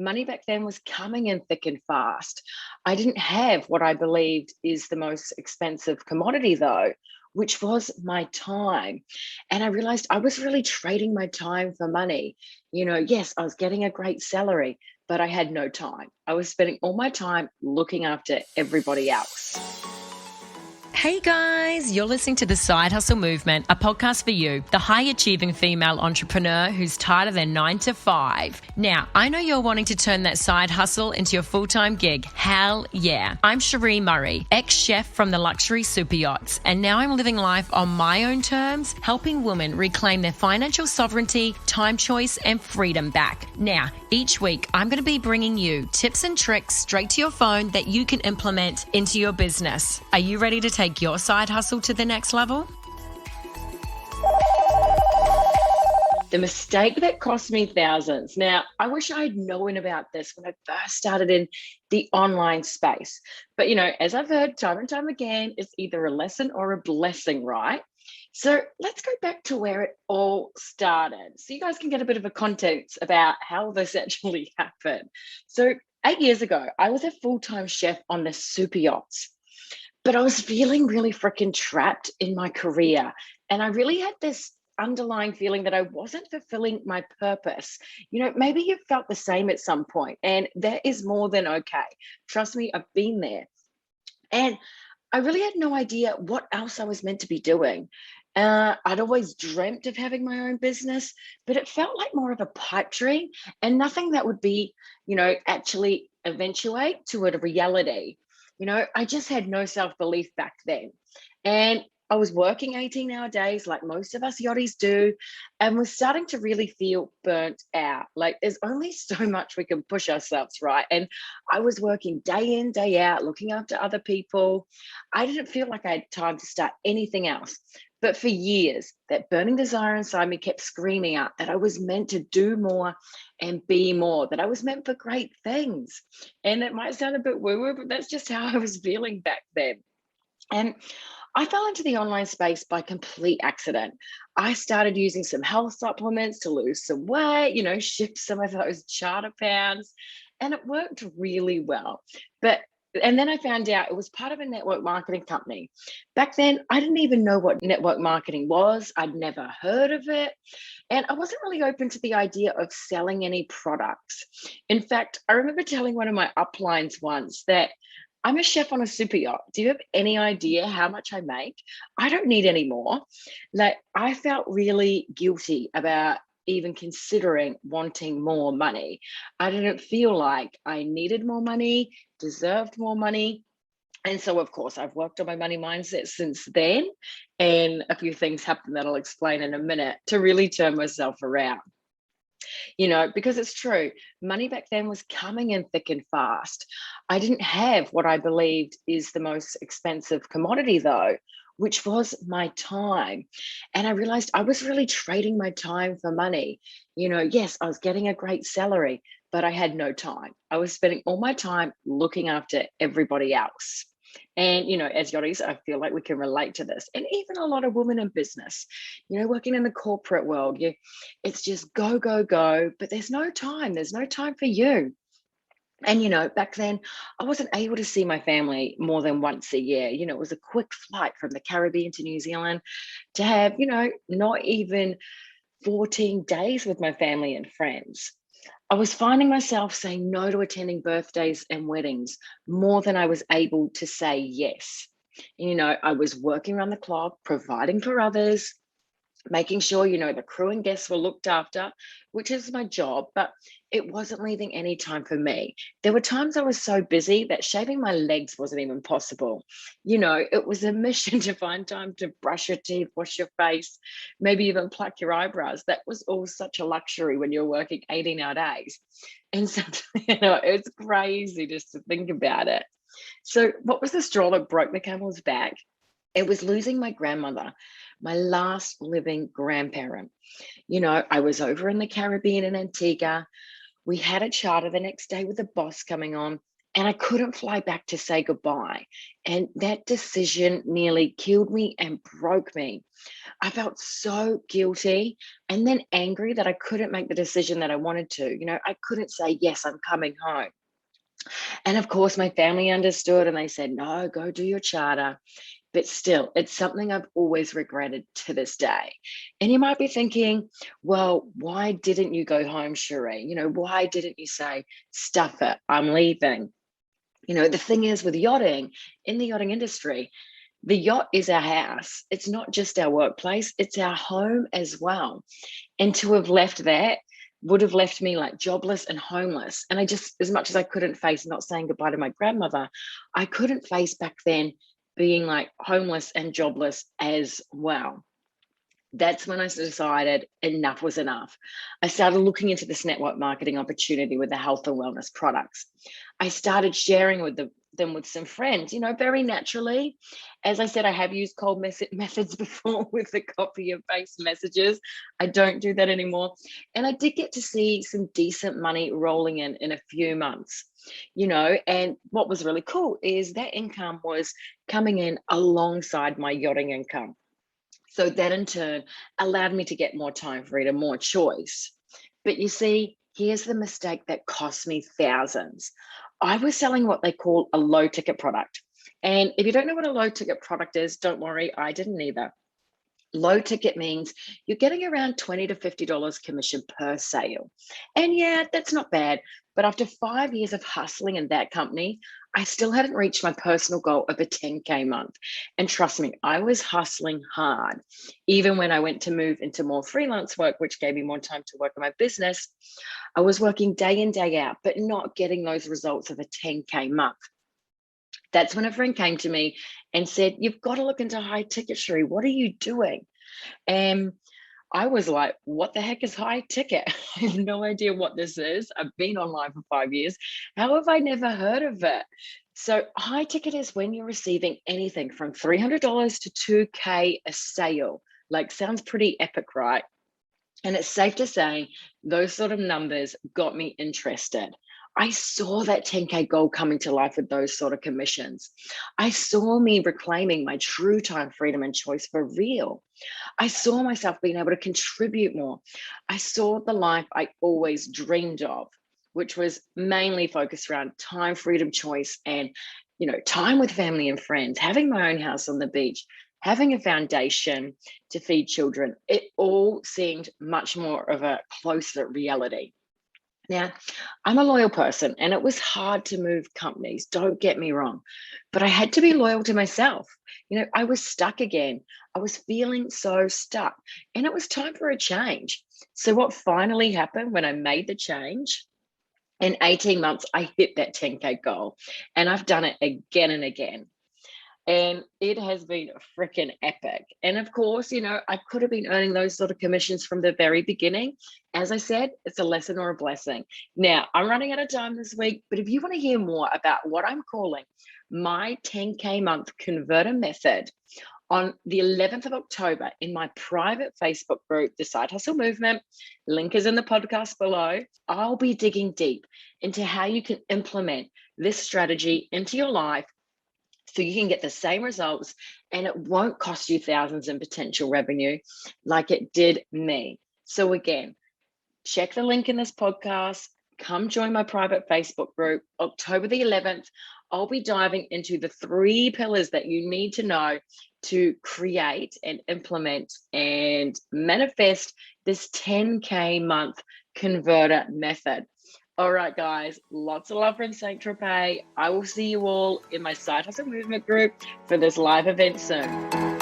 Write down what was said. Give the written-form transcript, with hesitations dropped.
Money back then was coming in thick and fast. I didn't have what I believed is the most expensive commodity, though, which was my time. And I realized I was really trading my time for money. Yes, I was getting a great salary, but I had no time. I was spending all my time looking after everybody else. Hey guys, you're listening to The Side Hustle Movement, a podcast for you, the high-achieving female entrepreneur who's tired of their 9 to 5. Now, I know you're wanting to turn that side hustle into your full-time gig. Hell yeah. I'm Sheree Murray, ex-chef from the luxury super yachts, and now I'm living life on my own terms, helping women reclaim their financial sovereignty, time choice, and freedom back. Now, each week, I'm going to be bringing you tips and tricks straight to your phone that you can implement into your business. Are you ready to take your side hustle to the next level? The mistake that cost me thousands. Now, I wish I'd known about this when I first started in the online space. But, as I've heard time and time again, it's either a lesson or a blessing, right? So let's go back to where it all started so you guys can get a bit of a context about how this actually happened. So 8 years ago, I was a full-time chef on the super yachts. But I was feeling really freaking trapped in my career. And I really had this underlying feeling that I wasn't fulfilling my purpose. Maybe you felt the same at some point, and that is more than okay. Trust me, I've been there. And I really had no idea what else I was meant to be doing. I'd always dreamt of having my own business, but it felt like more of a pipe dream and nothing that would be, actually eventuate to a reality. I just had no self-belief back then. And I was working 18-hour days like most of us yachties do, and was starting to really feel burnt out. Like there's only so much we can push ourselves, right? And I was working day in, day out, looking after other people. I didn't feel like I had time to start anything else. But for years, that burning desire inside me kept screaming out that I was meant to do more and be more, that I was meant for great things. And it might sound a bit woo-woo, but that's just how I was feeling back then. And I fell into the online space by complete accident. I started using some health supplements to lose some weight, shift some of those charter pounds, and it worked really well. And then I found out it was part of a network marketing company. Back then, I didn't even know what network marketing was. I'd never heard of it. And I wasn't really open to the idea of selling any products. In fact, I remember telling one of my uplines once that I'm a chef on a super yacht. Do you have any idea how much I make? I don't need any more. Like, I felt really guilty about even considering wanting more money. I didn't feel like I needed more money, deserved more money. And so, of course, I've worked on my money mindset since then. And a few things happened that I'll explain in a minute to really turn myself around. Because it's true, money back then was coming in thick and fast. I didn't have what I believed is the most expensive commodity, though, which was my time. And I realized I was really trading my time for money. Yes, I was getting a great salary, but I had no time. I was spending all my time looking after everybody else. And, as yachties, I feel like we can relate to this. And even a lot of women in business, working in the corporate world, it's just go, go, go, but there's no time. There's no time for you. And, back then I wasn't able to see my family more than once a year. It was a quick flight from the Caribbean to New Zealand to have, not even 14 days with my family and friends. I was finding myself saying no to attending birthdays and weddings more than I was able to say yes. I was working around the clock, providing for others, making sure, the crew and guests were looked after, which is my job, but it wasn't leaving any time for me. There were times I was so busy that shaving my legs wasn't even possible. It was a mission to find time to brush your teeth, wash your face, maybe even pluck your eyebrows. That was all such a luxury when you're working 18-hour days. And so, it's crazy just to think about it. So what was the straw that broke the camel's back? It was losing my grandmother, my last living grandparent. I was over in the Caribbean in Antigua. We had a charter the next day with the boss coming on, and I couldn't fly back to say goodbye. And that decision nearly killed me and broke me. I felt so guilty and then angry that I couldn't make the decision that I wanted to. I couldn't say, yes, I'm coming home. And of course, my family understood and they said, no, go do your charter. But still, it's something I've always regretted to this day. And you might be thinking, well, why didn't you go home, Sheree? Why didn't you say, stuff it, I'm leaving? The thing is with yachting, in the yachting industry, the yacht is our house. It's not just our workplace, it's our home as well. And to have left that would have left me like jobless and homeless. And I just, as much as I couldn't face not saying goodbye to my grandmother, I couldn't face back then being like homeless and jobless as well. That's when I decided enough was enough. I started looking into this network marketing opportunity with the health and wellness products. I started sharing with them with some friends, very naturally. As I said, I have used cold methods before with the copy and paste messages. I don't do that anymore. And I did get to see some decent money rolling in a few months, and what was really cool is that income was coming in alongside my yachting income. So that in turn allowed me to get more time freedom, more choice. But you see, here's the mistake that cost me thousands. I was selling what they call a low ticket product. And if you don't know what a low ticket product is, don't worry, I didn't either. Low ticket means you're getting around $20 to $50 commission per sale. And yeah, that's not bad. But after 5 years of hustling in that company, I still hadn't reached my personal goal of a 10K month. And trust me, I was hustling hard. Even when I went to move into more freelance work, which gave me more time to work on my business, I was working day in, day out, but not getting those results of a 10K month. That's when a friend came to me and said, you've got to look into high ticket, Sheree. What are you doing? And I was like, what the heck is high ticket? I have no idea what this is. I've been online for 5 years. How have I never heard of it? So high ticket is when you're receiving anything from $300 to 2K a sale. Like, sounds pretty epic, right? And it's safe to say those sort of numbers got me interested. I saw that 10K goal coming to life with those sort of commissions. I saw me reclaiming my true time freedom and choice for real. I saw myself being able to contribute more. I saw the life I always dreamed of, which was mainly focused around time freedom, choice, and time with family and friends, having my own house on the beach, having a foundation to feed children. It all seemed much more of a closer reality. Now, I'm a loyal person and it was hard to move companies, don't get me wrong, but I had to be loyal to myself. I was stuck again. I was feeling so stuck and it was time for a change. So what finally happened when I made the change? In 18 months, I hit that 10K goal and I've done it again and again. And it has been freaking epic. And of course, I could have been earning those sort of commissions from the very beginning. As I said, it's a lesson or a blessing. Now, I'm running out of time this week, but if you want to hear more about what I'm calling my 10K month converter method, on the 11th of October in my private Facebook group, The Side Hustle Movement, link is in the podcast below, I'll be digging deep into how you can implement this strategy into your life so you can get the same results and it won't cost you thousands in potential revenue like it did me. So again, check the link in this podcast. Come join my private Facebook group. October the 11th, I'll be diving into the 3 pillars that you need to know to create and implement and manifest this 10K month converter method. All right, guys, lots of love from Saint Tropez. I will see you all in my Side Hustle Movement group for this live event soon.